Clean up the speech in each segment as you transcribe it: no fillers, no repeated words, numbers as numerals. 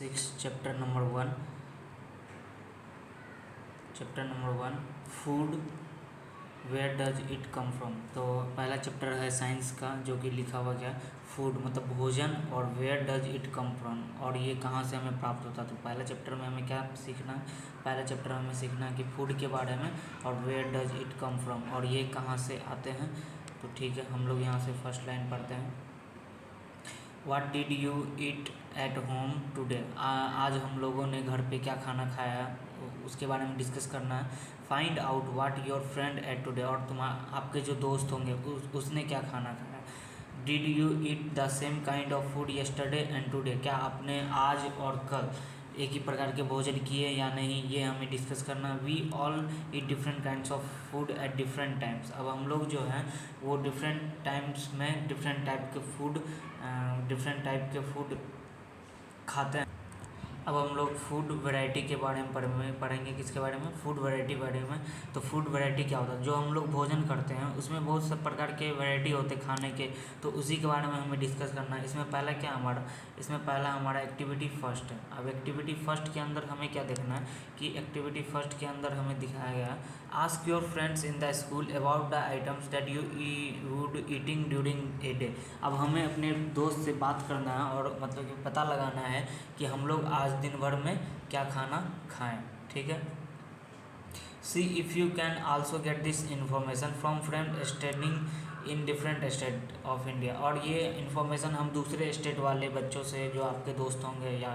Six chapter number one food, where does it come from. तो पहला chapter है science का, जो कि लिखा हुआ क्या, फूड मतलब भोजन, और where does it come from, और ये कहाँ से हमें प्राप्त होता है। तो पहला चैप्टर में हमें क्या सीखना है, पहला चैप्टर में हमें सीखना है कि फूड के बारे में, और where does it come from, और ये कहाँ से आते हैं। तो ठीक है, हम लोग यहाँ से फर्स्ट लाइन पढ़ते हैं। What did you eat at home today. आज हम लोगों ने घर पे क्या खाना खाया, उसके बारे में डिस्कस करना है। Find out what your friend at today, और आपके जो दोस्त होंगे उसने क्या खाना खाया। Did you eat the same kind of food yesterday and today, क्या आपने आज और कल एक ही प्रकार के भोजन किए या नहीं, ये हमें डिस्कस करना। We all eat different kinds of food at different times. अब हम लोग जो हैं वो डिफरेंट टाइम्स में डिफरेंट टाइप के फूड खाते हैं। अब हम लोग फूड वैरायटी के बारे में पढ़ेंगे। किसके बारे में, फूड वैरायटी बारे में। तो फूड वैरायटी क्या होता है, जो हम लोग भोजन करते हैं उसमें बहुत सब प्रकार के वैरायटी होते हैं खाने के, तो उसी के बारे में हमें डिस्कस करना है। इसमें पहला हमारा एक्टिविटी फर्स्ट है। अब एक्टिविटी फर्स्ट के अंदर हमें क्या देखना है कि एक्टिविटी फर्स्ट के अंदर हमें दिखाया गया, ask your friends in the school about the items that you would eating during a day. अब हमें अपने दोस्त से बात करना है और मतलब कि पता लगाना है कि हम लोग आज दिन भर में क्या खाना खाएं। ठीक है। सी if you can also get this information from friend studying in different state of India, और ये इन्फॉर्मेशन हम दूसरे स्टेट वाले बच्चों से, जो आपके दोस्त होंगे या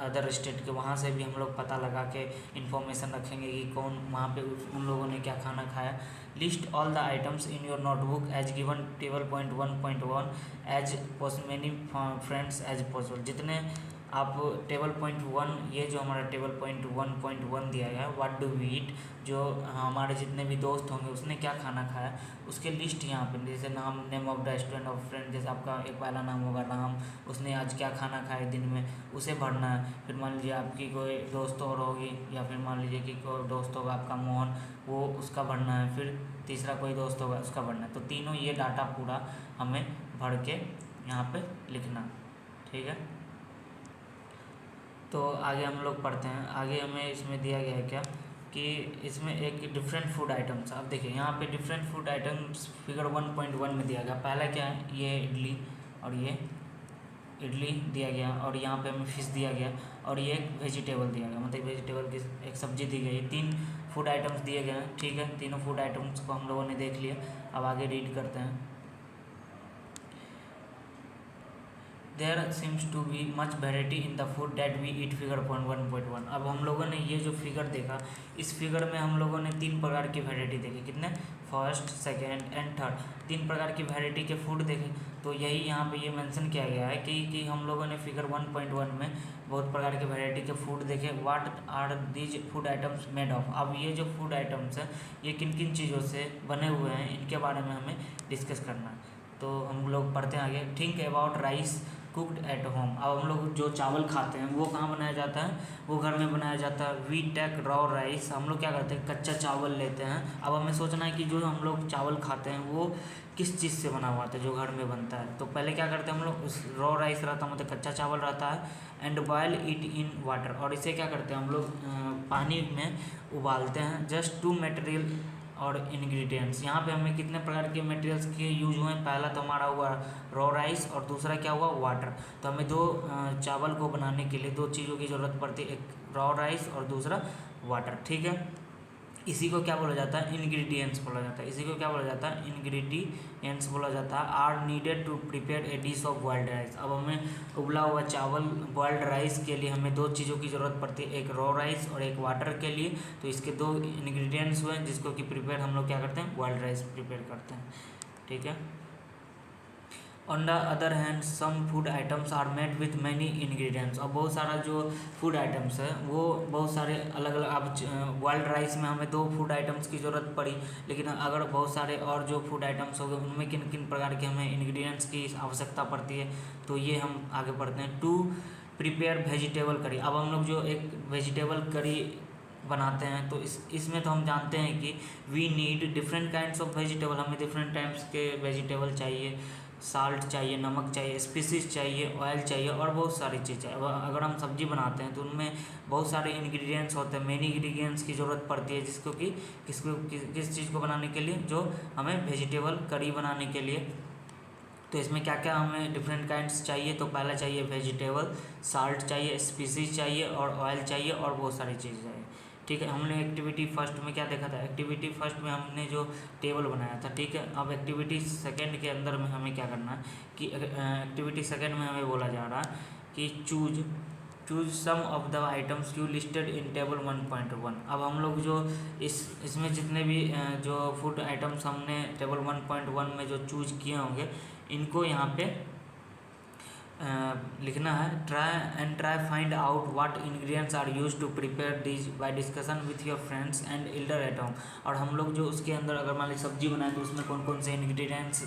अदर स्टेट के, वहाँ से भी हम लोग पता लगा के इन्फॉर्मेशन रखेंगे कि कौन वहाँ पे उन लोगों ने क्या खाना खाया। List all the items in your notebook as given table point 1.1 as many friends as possible. जितने आप टेबल पॉइंट 1, ये जो हमारा टेबल पॉइंट 1.1 दिया गया है, व्हाट डू वी ईट, जो हमारे जितने भी दोस्त होंगे उसने क्या खाना खाया, उसके लिस्ट यहाँ पे, जैसे नाम, name of the student of friend, जैसे आपका एक पहला नाम होगा राम, उसने आज क्या खाना खाया दिन में, उसे भरना है। फिर मान लीजिए आपकी कोई दोस्त और होगी, या फिर मान लीजिए कि कोई दोस्त होगा आपका मोहन, वो उसका भरना है। फिर तीसरा कोई दोस्त होगा, उसका भरना है। तो तीनों ये डाटा पूरा हमें भर के यहाँ पे लिखना। ठीक है। तो आगे हम लोग पढ़ते हैं। आगे हमें इसमें दिया गया है क्या कि इसमें एक डिफरेंट फूड आइटम्स, अब देखिए यहाँ पे डिफरेंट फूड आइटम्स फिगर 1.1 में दिया गया। पहला क्या है, ये इडली, और ये इडली दिया गया, और यहाँ पे हमें फिश दिया गया, और ये एक वेजिटेबल दिया गया, मतलब वेजिटेबल की एक सब्जी दी गई। 3 फूड आइटम्स दिए गए हैं। ठीक है, तीनों फूड आइटम्स को हम लोगों ने देख लिया। अब आगे रीड करते हैं। There seems to be much variety in the food that we eat figure 1.1। अब हम लोगों ने ये जो फिगर देखा, इस फिगर में हम लोगों ने 3 प्रकार की वैरायटी देखी। कितने, फर्स्ट, सेकेंड एंड थर्ड, 3 प्रकार की वैरायटी के फूड देखे। तो यही यहाँ पे ये मेंशन किया गया है कि हम लोगों ने फिगर 1.1 में बहुत प्रकार के वैरायटी के फूड देखे। What are these food items made of. अब ये जो फूड आइटम्स हैं ये किन किन चीज़ों से बने हुए हैं, इनके बारे में हमें डिस्कस करना है। तो हम लोग पढ़ते हैं आगे। Think about rice cooked at home. अब हम लोग जो चावल खाते हैं वो कहाँ बनाया जाता है, वो घर में बनाया जाता है। वी टेक रॉ राइस, हम लोग क्या करते हैं, कच्चा चावल लेते हैं। अब हमें सोचना है कि जो हम लोग चावल खाते हैं वो किस चीज़ से बना हुआ था, जो घर में बनता है। तो पहले क्या करते हैं हम लोग, उस रॉ राइस रहता है, मतलब कच्चा चावल रहता है, and boil it in water, और इसे क्या करते हैं हम लोग पानी में उबालते हैं। जस्ट 2 मटेरियल और इंग्रेडिएंट्स, यहाँ पे हमें कितने प्रकार के मटेरियल्स के यूज हुए हैं। पहला तो हमारा हुआ रॉ राइस, और दूसरा क्या हुआ, वाटर। तो हमें 2 चावल को बनाने के लिए 2 चीज़ों की ज़रूरत पड़ती है, एक रॉ राइस और दूसरा वाटर। ठीक है। इसी को क्या बोला जाता है, इंग्रेडिएंट्स बोला जाता है। इसी को क्या बोला जाता है, इंग्रेडिएंट्स बोला जाता है। Are needed to prepare a dish of boiled rice. अब हमें उबला हुआ चावल, बॉइल्ड राइस के लिए हमें 2 चीज़ों की ज़रूरत पड़ती है, एक रॉ राइस और एक वाटर के लिए। तो इसके 2 इंग्रेडिएंट्स हुए जिसको कि प्रिपेयर हम लोग क्या करते हैं, बॉइल्ड राइस प्रिपेयर करते हैं। ठीक है। On the other hand some food items are made with many ingredients. और बहुत सारा जो फूड आइटम्स है वो बहुत सारे अलग अलग, अब बॉइल्ड राइस में हमें 2 फूड आइटम्स की ज़रूरत पड़ी, लेकिन अगर बहुत सारे और जो फूड आइटम्स हो गए उनमें किन किन प्रकार के हमें इंग्रेडिएंट्स की आवश्यकता पड़ती है, तो ये हम आगे पढ़ते हैं। To prepare vegetable curry. अब हम लोग जो एक वेजिटेबल करी बनाते हैं, तो इसमें तो हम जानते हैं कि we need different kinds of vegetable, हमें डिफरेंट टाइप्स के वेजिटेबल चाहिए। साल्ट चाहिए, नमक चाहिए, स्पीसीज चाहिए, ऑयल चाहिए और बहुत सारी चीज़ चाहिए। अब अगर हम सब्जी बनाते हैं तो उनमें बहुत सारे इंग्रेडिएंट्स होते हैं, मेनी इंग्रेडिएंट्स की ज़रूरत पड़ती है, जिसको कि किस चीज़ को बनाने के लिए, जो हमें वेजिटेबल करी बनाने के लिए। तो इसमें क्या क्या हमें डिफरेंट काइंड्स चाहिए, तो पहला चाहिए वेजिटेबल, साल्ट चाहिए, स्पीसीज चाहिए और ऑयल चाहिए और बहुत सारी चीज़ चाहिए। ठीक है, हमने एक्टिविटी फर्स्ट में क्या देखा था, एक्टिविटी फर्स्ट में हमने जो टेबल बनाया था। ठीक है, अब एक्टिविटी सेकंड के अंदर में हमें क्या करना है कि एक्टिविटी सेकंड में हमें बोला जा रहा है कि choose some of the items you listed in table 1.1। अब हम लोग जो इसमें जितने भी जो फूड आइटम्स हमने टेबल 1.1 में जो चूज किए होंगे, इनको यहाँ पे लिखना है। Try find out what ingredients are use to prepare dish by discussion with your friends and elder at home. और हम लोग जो उसके अंदर अगर मान लीजिए सब्जी बनाए तो उसमें कौन कौन से इंग्रेडिएंट्स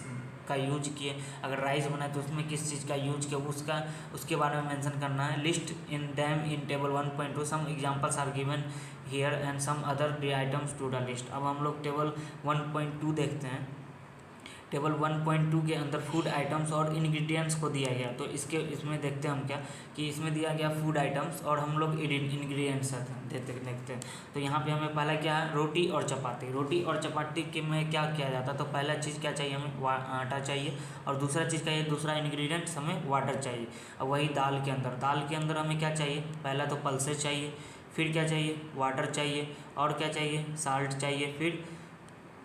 का यूज किए, अगर राइस बनाए तो उसमें किस चीज़ का यूज किया, उसके बारे में मेंशन करना है। List in them in table 1.2, some examples are given here and some other items to the list. अब हम लोग टेबल 1.2 देखते हैं। टेबल 1.2 के अंदर फूड आइटम्स और इंग्रेडिएंट्स को दिया गया, तो इसमें देखते हैं हम क्या कि इसमें दिया गया फूड आइटम्स और हम लोग इंग्रेडिएंट्स देखते हैं। तो यहाँ पे हमें पहला क्या है, रोटी और चपाती। रोटी और चपाती के में क्या किया जाता है, तो पहला चीज़ क्या चाहिए हमें, आटा चाहिए, और दूसरा चीज़ का ये दूसरा इंग्रेडिएंट्स हमें वाटर चाहिए। और वही दाल के अंदर हमें क्या चाहिए, पहला तो पल्सेस चाहिए, फिर क्या चाहिए, वाटर चाहिए, और क्या चाहिए, साल्ट चाहिए, फिर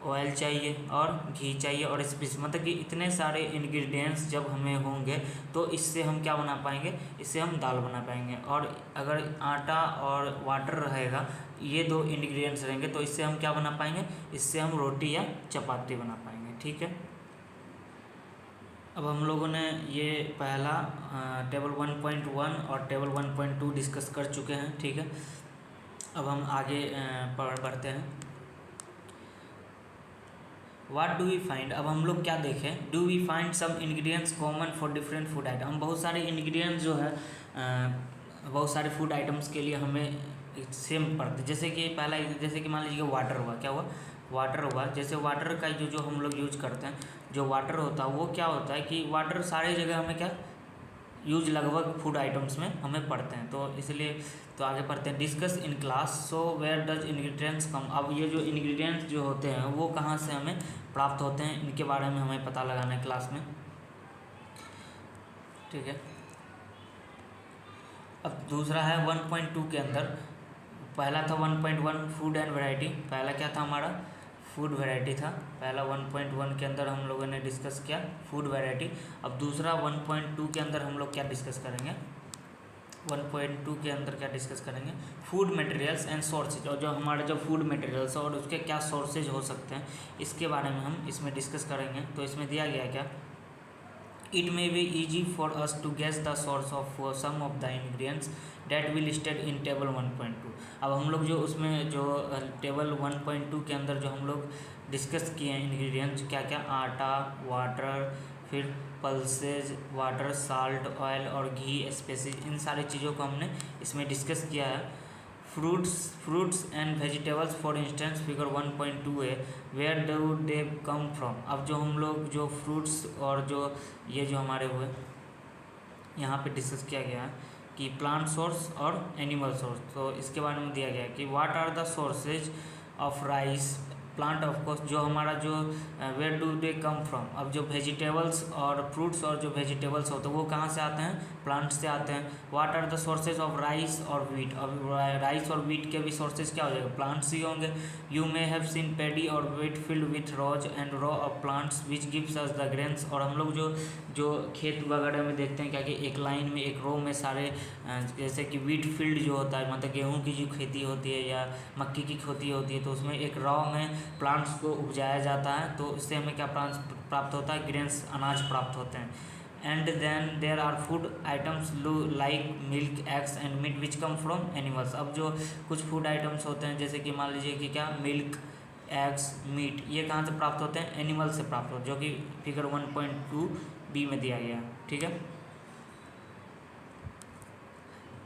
ऑयल चाहिए और घी चाहिए और स्पीस। मतलब कि इतने सारे इंग्रेडिएंट्स जब हमें होंगे तो इससे हम क्या बना पाएंगे, इससे हम दाल बना पाएंगे। और अगर आटा और वाटर रहेगा, ये दो इंग्रेडिएंट्स रहेंगे, तो इससे हम क्या बना पाएंगे, इससे हम रोटी या चपाती बना पाएंगे। ठीक है, अब हम लोगों ने ये पहला टेबल 1.1 और टेबल 1.2 डिस्कस कर चुके हैं। ठीक है, अब हम आगे बढ़ते हैं। व्हाट डू वी फाइंड, अब हम लोग क्या देखें, do we find some ingredients common for different food item. हम बहुत सारे इंग्रेडिएंट्स जो है बहुत सारे फूड आइटम्स के लिए हमें सेम पड़ते, जैसे कि पहला, जैसे कि मान लीजिए वाटर हुआ, क्या हुआ, वाटर हुआ। जैसे वाटर का जो हम लोग यूज करते हैं, जो वाटर होता है वो क्या होता है कि वाटर सारी जगह हमें क्या यूज लगभग फूड आइटम्स में हमें पढ़ते हैं, तो इसलिए तो आगे पढ़ते हैं। Discuss in class, so where does ingredients come. अब ये जो इंग्रेडिएंट्स जो होते हैं वो कहाँ से हमें प्राप्त होते हैं, इनके बारे में हमें पता लगाना है क्लास में। ठीक है, अब दूसरा है 1.2 के अंदर, पहला था 1.1 फूड एंड वैरायटी। पहला क्या था हमारा, फूड वैरायटी था पहला। 1.1 के अंदर हम लोगों ने डिस्कस किया फूड वैरायटी। अब दूसरा 1.2 के अंदर हम लोग क्या डिस्कस करेंगे, 1.2 के अंदर क्या डिस्कस करेंगे, फूड मटेरियल्स एंड सोर्सेज। और जो हमारे जो फूड मटेरियल्स और उसके क्या सोर्सेज हो सकते हैं, इसके बारे में हम इसमें डिस्कस करेंगे। तो इसमें दिया गया क्या, it may be easy for us to guess the source of some of the ingredients that we listed in table 1.2। अब हम लोग जो उसमें जो टेबल 1.2 के अंदर जो हम लोग डिस्कस किए हैं इंग्रेडिएंट्स, क्या क्या, आटा, वाटर, फिर पल्सेज, वाटर, साल्ट, ऑयल और घी, स्पेसिस, इन सारी चीज़ों को हमने इसमें डिस्कस किया है। Fruits and vegetables for instance figure 1.2 है, where do they come from. अब जो हम लोग जो फ्रूट्स और जो ये जो हमारे हुए यहाँ पे डिस्कस किया गया है कि प्लांट सोर्स और एनिमल सोर्स। तो इसके बारे में दिया गया है कि what are the sources of rice, plant of course, जो हमारा जो where do they come from. अब जो वेजिटेबल्स और फ्रूट्स और जो वेजिटेबल्स होते हैं वो कहाँ से आते हैं, प्लांट से आते हैं। What are the sources of rice और व्हीट। अब राइस और व्हीट के भी सोर्सेज क्या हो जाएगा, प्लांट्स ही होंगे। You may have seen paddy और wheat field with rows and row of plants which gives us the grains. और हम लोग जो खेत वगैरह में देखते हैं क्या कि एक लाइन में एक रो में सारे जैसे कि व्हीट फील्ड जो होता है, मतलब गेहूँ की जो खेती होती है या मक्की की खेती होती है, तो उसमें एक रॉ में प्लांट्स को उपजाया जाता है, तो इससे हमें क्या प्राप्त होता है, ग्रेन्स, अनाज प्राप्त होते हैं। And then there are food items like milk, eggs and meat which come from animals. अब जो कुछ फूड आइटम्स होते हैं जैसे कि मान लीजिए कि क्या, मिल्क, एग्स, मीट, ये कहाँ से प्राप्त होते हैं, एनिमल से प्राप्त होते हैं, जो कि फिगर 1.2 बी में दिया गया। ठीक है,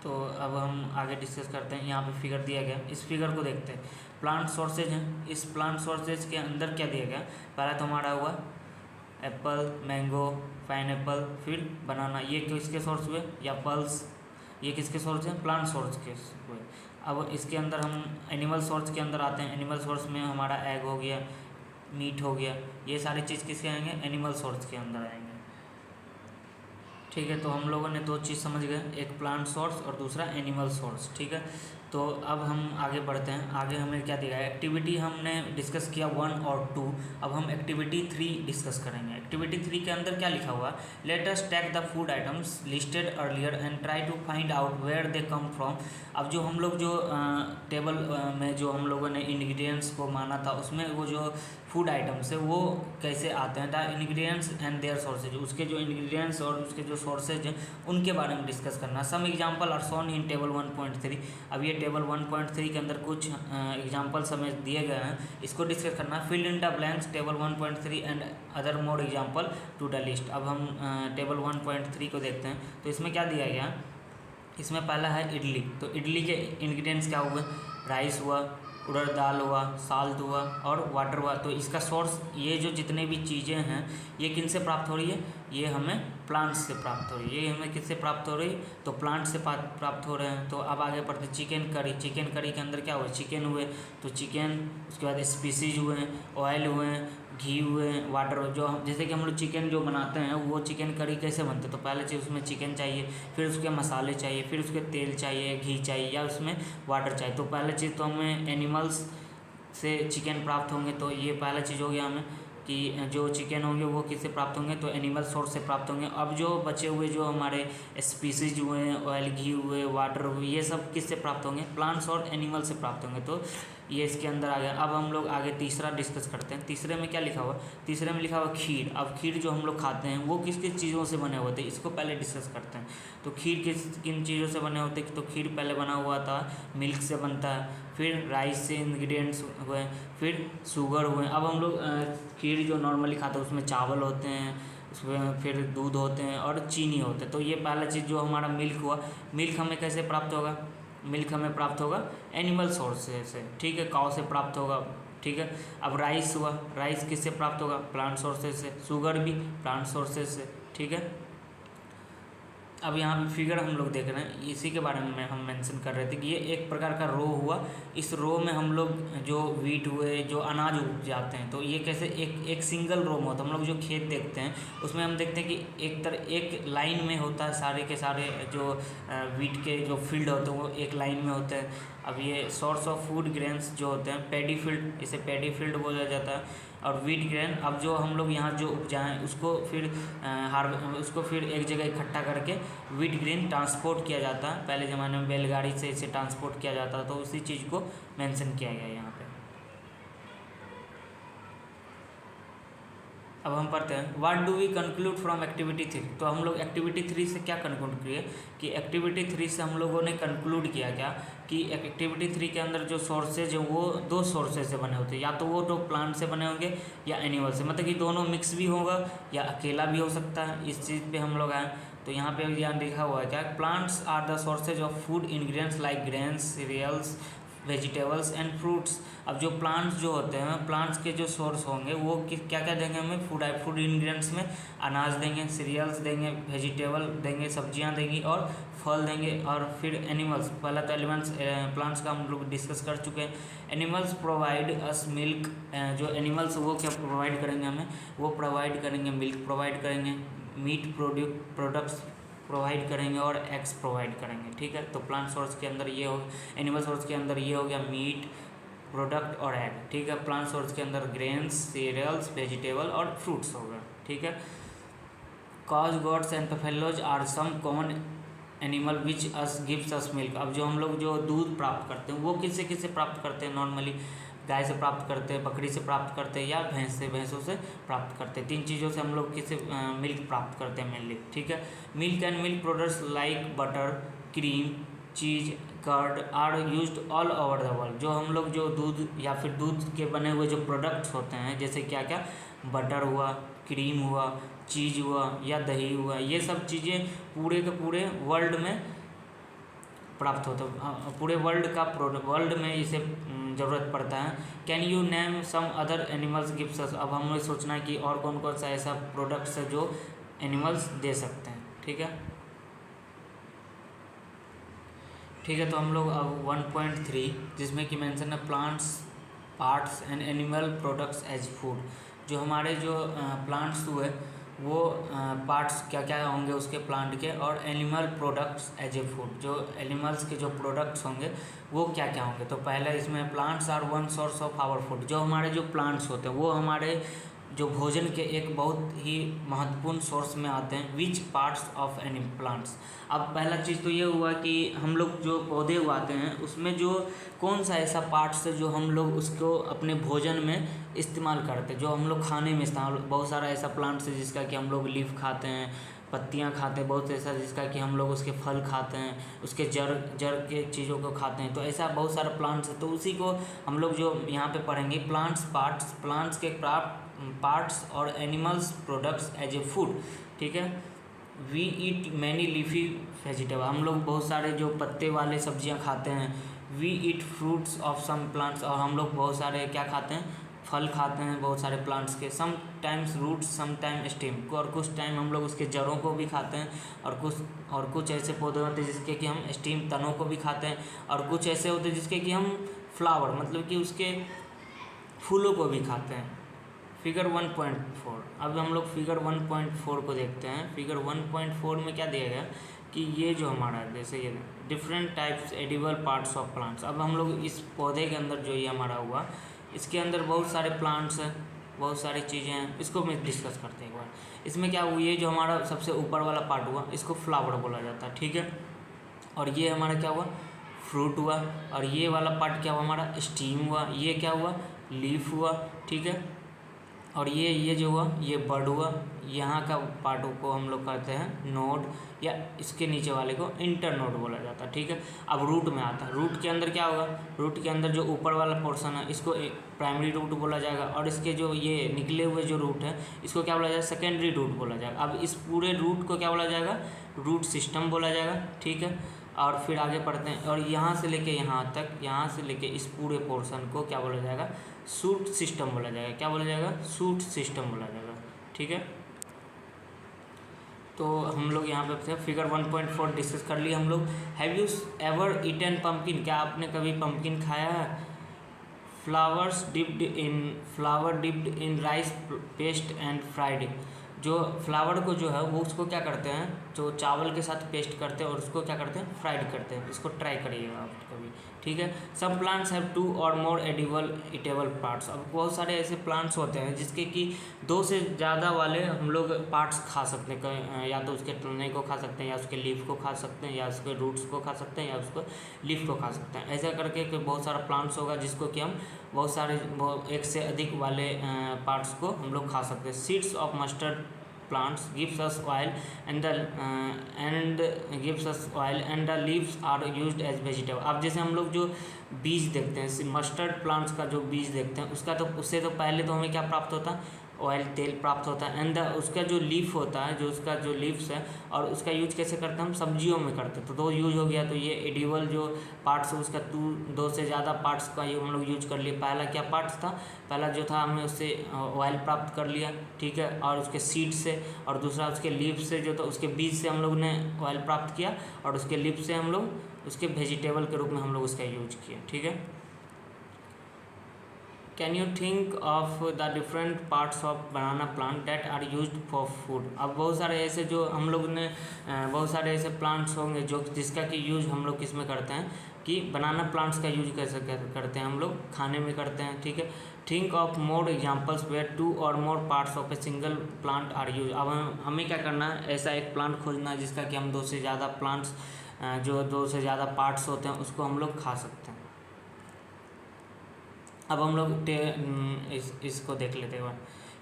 तो अब हम आगे डिस्कस करते हैं। यहाँ पे फिगर दिया गया, इस फिगर को देखते हैं। प्लांट सोर्सेज हैं, इस प्लांट सोर्सेज के अंदर क्या दिया गया, पहला तो हमारा हुआ एप्पल, मैंगो, पाइनएप्पल, फिर बनाना, ये किसके सोर्स हुए, या पल्स, ये किसके सोर्स हैं, प्लांट सोर्स के हुए। अब इसके अंदर हम एनिमल सोर्स के अंदर आते हैं। एनिमल सोर्स में हमारा एग हो गया, मीट हो गया, ये सारी चीज़ किसके आएंगे, एनिमल सोर्स के अंदर आएंगे। ठीक है, तो हम लोगों ने दो चीज़ समझ गए, एक प्लांट सोर्स और दूसरा एनिमल सोर्स। ठीक है, तो अब हम आगे बढ़ते हैं। आगे हमें क्या दिया है, एक्टिविटी हमने डिस्कस किया 1 और 2। अब हम एक्टिविटी 3 डिस्कस करेंगे। एक्टिविटी 3 के अंदर क्या लिखा हुआ है, let us take the food items listed earlier and try to find out where they come from. अब जो हम लोग जो टेबल में जो हम लोगों ने इंग्रेडिएंट्स को माना था, उसमें वो जो फूड आइटम्स है वो कैसे आते हैं, the ingredients and their sources, उसके जो इंग्रेडिएंट्स और उसके जो सोर्सेज हैं उनके बारे में डिस्कस करना। Some example are shown in table 1.3। अब ये टेबल 1.3 के अंदर कुछ एग्जांपल्स हमें दिए गए हैं, इसको डिस्कस करना। Fill in the blanks table 1.3 and other more example to the list. अब हम टेबल 1.3 को देखते हैं, तो इसमें क्या दिया गया, इसमें पहला है इडली। तो इडली के इंग्रेडिएंट्स क्या हुए, राइस हुआ, उड़द दाल हुआ, साल्ट हुआ और वाटर हुआ। तो इसका सोर्स, ये जो जितने भी चीज़ें हैं ये किन से प्राप्त हो रही है, ये हमें प्लांट्स से प्राप्त हो रही है। ये हमें किससे प्राप्त हो रही है, तो प्लांट से प्राप्त हो रहे हैं। तो अब आगे बढ़ते, चिकन करी। चिकन करी के अंदर क्या हुआ, चिकन हुए, तो चिकन, उसके बाद स्पीसीज हुए, ऑयल हुए, घी हुए, वाटर। जो जैसे कि हम लोग चिकन जो बनाते हैं वो चिकन करी कैसे बनते हैं, तो पहले चीज़ उसमें चिकन चाहिए, फिर उसके मसाले चाहिए, फिर उसके तेल चाहिए, घी चाहिए, या उसमें वाटर चाहिए। तो पहले चीज़ तो हमें एनिमल्स से चिकन प्राप्त होंगे, तो ये पहला चीज़ हो गया हमें कि जो चिकन होंगे वो किससे प्राप्त होंगे, तो एनिमल सोर्स से प्राप्त होंगे। अब जो बचे हुए जो हमारे स्पीसीज हुए हैं, ऑयल, घी हुए, वाटर हुए, ये सब किससे प्राप्त होंगे, प्लांट्स और एनिमल से प्राप्त होंगे। तो ये इसके अंदर आ गया। अब हम लोग आगे तीसरा डिस्कस करते हैं। तीसरे में क्या लिखा हुआ, तीसरे में लिखा हुआ खीर। अब खीर जो हम लोग खाते हैं वो किस किस चीज़ों से बने हुए थे, इसको पहले डिस्कस करते हैं। तो खीर किन चीज़ों से बने होते हैं, तो खीर पहले बना हुआ था मिल्क से बनता है, फिर राइस से इंग्रेडिएंट्स हुए, फिर शुगर हुए। अब हम लोग खीर जो नॉर्मली खाते हैं उसमें चावल होते हैं, उसमें फिर दूध होते हैं और चीनी होते हैं। तो ये पहला चीज़ जो हमारा मिल्क हुआ, मिल्क हमें कैसे प्राप्त होगा, मिल्क हमें प्राप्त होगा एनिमल सोर्स से। ठीक है, काऊ से प्राप्त होगा। ठीक है, अब राइस हुआ, राइस किससे प्राप्त होगा, प्लांट सोर्सेज से। शुगर भी प्लांट सोर्सेज से। ठीक है, अब यहाँ पे फिगर हम लोग देख रहे हैं, इसी के बारे में हम मेंशन कर रहे थे कि ये एक प्रकार का रो हुआ। इस रो में हम लोग जो वीट हुए, जो अनाज उग जाते हैं, तो ये कैसे एक सिंगल रो में होता है। हम लोग जो खेत देखते हैं उसमें हम देखते हैं कि एक लाइन में होता है, सारे के सारे जो वीट के जो फील्ड होते हैं वो एक लाइन में होते हैं। अब ये सोर्स ऑफ फूड ग्रेन्स जो होते हैं, पैडी फील्ड, इसे पैडी फील्ड बोला जाता है। और वीट ग्रेन, अब जो हम लोग यहाँ जो उपजाएं उसको फिर एक जगह इकट्ठा करके वीट ग्रेन ट्रांसपोर्ट किया जाता है। पहले ज़माने में बैलगाड़ी से इसे ट्रांसपोर्ट किया जाता, तो उसी चीज़ को मेंशन किया गया है यहाँ पे। अब हम पढ़ते हैं, what do we conclude from activity 3। तो हम लोग एक्टिविटी 3 से क्या कंक्लूड किए कि एक्टिविटी 3 से हम लोगों ने कंक्लूड किया क्या कि एक्टिविटी 3 के अंदर जो सोर्सेज है वो दो सोर्सेज से बने होते हैं, या तो वो तो प्लांट से बने होंगे या एनिमल से, मतलब कि दोनों मिक्स भी होगा या अकेला भी हो सकता है। इस चीज़ पे हम लोग आए, तो यहाँ पे यहाँ लिखा हुआ है क्या, plants are the sources of food ingredients like grains, cereals, vegetables and fruits. अब जो प्लांट्स जो होते हैं, प्लांट्स के जो सोर्स होंगे वो क्या क्या देंगे हमें, फूड इंग्रेडिएंट्स में अनाज देंगे, सीरियल्स देंगे, वेजिटेबल देंगे, सब्जियां देंगी और फल देंगे। और फिर एनिमल्स, पहला तो एलिमेंट्स प्लांट्स का हम लोग डिस्कस कर चुके हैं। एनिमल्स प्रोवाइड अस मिल्क, जो एनिमल्स वो क्या प्रोवाइड करेंगे हमें, वो प्रोवाइड करेंगे मिल्क प्रोवाइड करेंगे, मीट प्रोडक्ट्स प्रोवाइड करेंगे और एग्स प्रोवाइड करेंगे। ठीक है, तो प्लांट सोर्स के अंदर ये हो, एनिमल सोर्स के अंदर ये हो गया मीट, प्रोडक्ट और एग। ठीक है, प्लांट सोर्स के अंदर ग्रेन्स, सीरियल्स, वेजिटेबल और फ्रूट्स हो गए। ठीक है, cows, goats and buffaloes are some common animal which us gives us milk. अब जो हम लोग जो दूध प्राप्त करते हैं वो किससे प्राप्त करते हैं, नॉर्मली गाय से प्राप्त करते हैं, बकरी से प्राप्त करते हैं या भैंसों से प्राप्त करते हैं। तीन चीज़ों से हम लोग किससे मिल्क प्राप्त करते हैं मेनली। ठीक है, milk and milk products like butter, cream, cheese, curd are used all over the world. जो हम लोग जो दूध या फिर दूध के बने हुए जो प्रोडक्ट्स होते हैं, जैसे क्या क्या, बटर हुआ, क्रीम हुआ, चीज़ हुआ या दही हुआ, ये सब चीज़ें पूरे के पूरे वर्ल्ड में प्राप्त होता है, पूरे वर्ल्ड में इसे ज़रूरत पड़ता है। Can you name some other animals gives us. अब हमें सोचना है कि और कौन कौन सा ऐसा प्रोडक्ट्स है जो एनिमल्स दे सकते हैं। ठीक है, तो हम लोग अब 1.3 जिसमें कि मेंशन है plants parts and animal products as food. जो हमारे जो प्लांट्स हुए वो पार्ट्स क्या क्या होंगे उसके प्लांट के, और animal products as a food, जो एनिमल्स के जो प्रोडक्ट्स होंगे वो क्या क्या होंगे। तो पहले इसमें plants are one source of our food. जो हमारे जो प्लांट्स होते हैं वो हमारे जो भोजन के एक बहुत ही महत्वपूर्ण सोर्स में आते हैं। Which parts of any plants. अब पहला चीज़ तो ये हुआ कि हम लोग जो पौधे उगाते हैं उसमें जो कौन सा ऐसा पार्ट्स है जो हम लोग उसको अपने भोजन में इस्तेमाल करते हैं, जो हम लोग खाने में इस्तेमाल। बहुत सारा ऐसा प्लांट्स है जिसका कि हम लोग लीफ खाते हैं, पत्तियां खाते हैं, बहुत ऐसा जिसका कि हम लोग उसके फल खाते हैं, उसके जड़ के चीज़ों को खाते हैं। तो ऐसा बहुत सारा प्लांट्स है, तो उसी को हम लोग जो यहाँ पे पढ़ेंगे प्लांट्स पार्ट्स, प्लांट्स के पार्ट्स और animals products as a food. ठीक है, we eat many leafy vegetable. हम लोग बहुत सारे जो पत्ते वाले सब्जियां खाते हैं। We eat fruits of some plants. और हम लोग बहुत सारे क्या खाते हैं, फल खाते हैं बहुत सारे प्लांट्स के। Some times roots some time stem, और कुछ टाइम हम लोग उसके जड़ों को भी खाते हैं, और कुछ ऐसे पौधे होते हैं जिसके कि हम स्टीम तनों को भी खाते हैं, और कुछ ऐसे होते हैं जिसके कि हम फ्लावर मतलब कि उसके फूलों को भी खाते हैं। फिगर 1.4। अब हम लोग फिगर 1.4 को देखते हैं। फिगर 1.4 में क्या दिया गया कि ये जो हमारा जैसे ये different types edible parts of plants. अब हम लोग इस पौधे के अंदर जो ये हमारा हुआ इसके अंदर बहुत सारे प्लांट्स हैं, बहुत सारी चीज़ें हैं। इसको मैं डिस्कस करते हैं एक बार। इसमें क्या हुआ, ये जो हमारा सबसे ऊपर वाला पार्ट हुआ इसको फ्लावर बोला जाता है। ठीक है, और ये हमारा क्या हुआ, फ्रूट हुआ। और ये वाला पार्ट क्या हुआ हमारा, स्टीम हुआ। ये क्या हुआ, लीफ हुआ। ठीक है, और ये जो हुआ ये बर्ड हुआ। यहाँ का पार्ट को हम लोग कहते हैं नोड, या इसके नीचे वाले को इंटर नोड बोला जाता है। ठीक है, अब रूट में आता है। रूट के अंदर क्या होगा, रूट के अंदर जो ऊपर वाला पोर्शन है इसको प्राइमरी रूट बोला जाएगा, और इसके जो ये निकले हुए जो रूट है इसको क्या बोला जाएगा, सेकेंडरी रूट बोला जाएगा। अब इस पूरे रूट को क्या बोला जाएगा, रूट सिस्टम बोला जाएगा। ठीक है, और फिर आगे पढ़ते हैं, और यहाँ से लेके यहाँ तक, यहाँ से लेके इस पूरे पोर्शन को क्या बोला जाएगा, शूट सिस्टम बोला जाएगा। क्या बोला जाएगा, शूट सिस्टम बोला जाएगा। ठीक है, तो हम लोग यहाँ पे थे फिगर 1.4 डिस्कस कर लिए हम लोग। Have you ever eaten pumpkin. क्या आपने कभी पम्पकिन खाया है। Flower dipped in rice paste and fried. जो फ्लावर को जो है वो उसको क्या करते हैं, जो चावल के साथ पेस्ट करते हैं और उसको क्या करते हैं, फ्राइड करते हैं। इसको ट्राई करिएगा आप कभी। ठीक है, सम प्लांट्स हैव 2 और मोर एडिबल ईटेबल पार्ट्स। अब बहुत सारे ऐसे प्लांट्स होते हैं जिसके कि 2 से ज़्यादा वाले हम लोग पार्ट्स खा सकते हैं। या तो उसके तने को खा सकते हैं, या उसके लीफ को खा सकते हैं, या उसके रूट्स को खा सकते हैं, या उसको लीफ को खा सकते हैं। ऐसा करके बहुत सारा प्लांट्स होगा जिसको कि हम बहुत सारे एक से अधिक वाले पार्ट्स को हम लोग खा सकते हैं। Seeds of mustard plants gives us oil and the leaves are used as vegetable। अब जैसे हम लोग जो बीज देखते हैं मस्टर्ड प्लांट्स का, जो बीज देखते हैं उसका, तो उससे तो पहले तो हमें क्या प्राप्त होता है, ऑयल तेल प्राप्त होता है। एंड उसका जो लीफ होता है, जो उसका जो लीव्स है, और उसका यूज कैसे करते हैं हम, सब्जियों में करते हैं। तो 2 यूज हो गया। तो ये एडिबल जो पार्ट्स है उसका 2 से ज़्यादा पार्ट्स का हम लोग यूज कर लिए। पहला क्या पार्ट्स था, पहला जो था हमने उससे ऑयल प्राप्त कर लिया। ठीक है, और उसके सीड से, और दूसरा उसके लीफ से जो था उसके बीज से हम लोग ने ऑयल प्राप्त किया, और उसके लीफ से हम लोग उसके वेजिटेबल के रूप में हम लोग उसका यूज किया। ठीक है, can you think of the different parts of banana plant that are used for food. अब बहुत सारे ऐसे जो हम लोग ने बहुत सारे ऐसे प्लांट्स होंगे जो जिसका कि यूज हम लोग किस में करते हैं, कि बनाना प्लांट्स का यूज कैसे करते हैं हम लोग, खाने में करते हैं। ठीक है, think of more examples where 2 और more parts of a single plant are use. अब हमें क्या करना है, ऐसा एक प्लांट खोजना है जिसका कि हम 2 से ज़्यादा प्लांट्स, जो 2 से ज़्यादा पार्ट्स होते हैं उसको हम लोग खा सकते हैं। अब हम लोग इसको देख लेते हैं।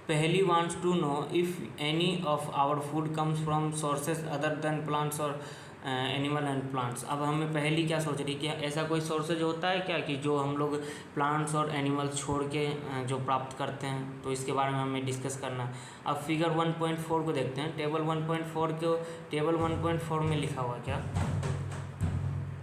पहली wants to know if any of our food comes from sources other than plants और एनिमल एंड प्लांट्स। अब हमें पहली क्या सोच रही कि ऐसा कोई सोर्सेज होता है क्या कि जो हम लोग प्लांट्स और एनिमल्स छोड़ के जो प्राप्त करते हैं, तो इसके बारे में हमें डिस्कस करना है। अब फिगर 1.4 को देखते हैं। टेबल 1.4 में लिखा हुआ क्या,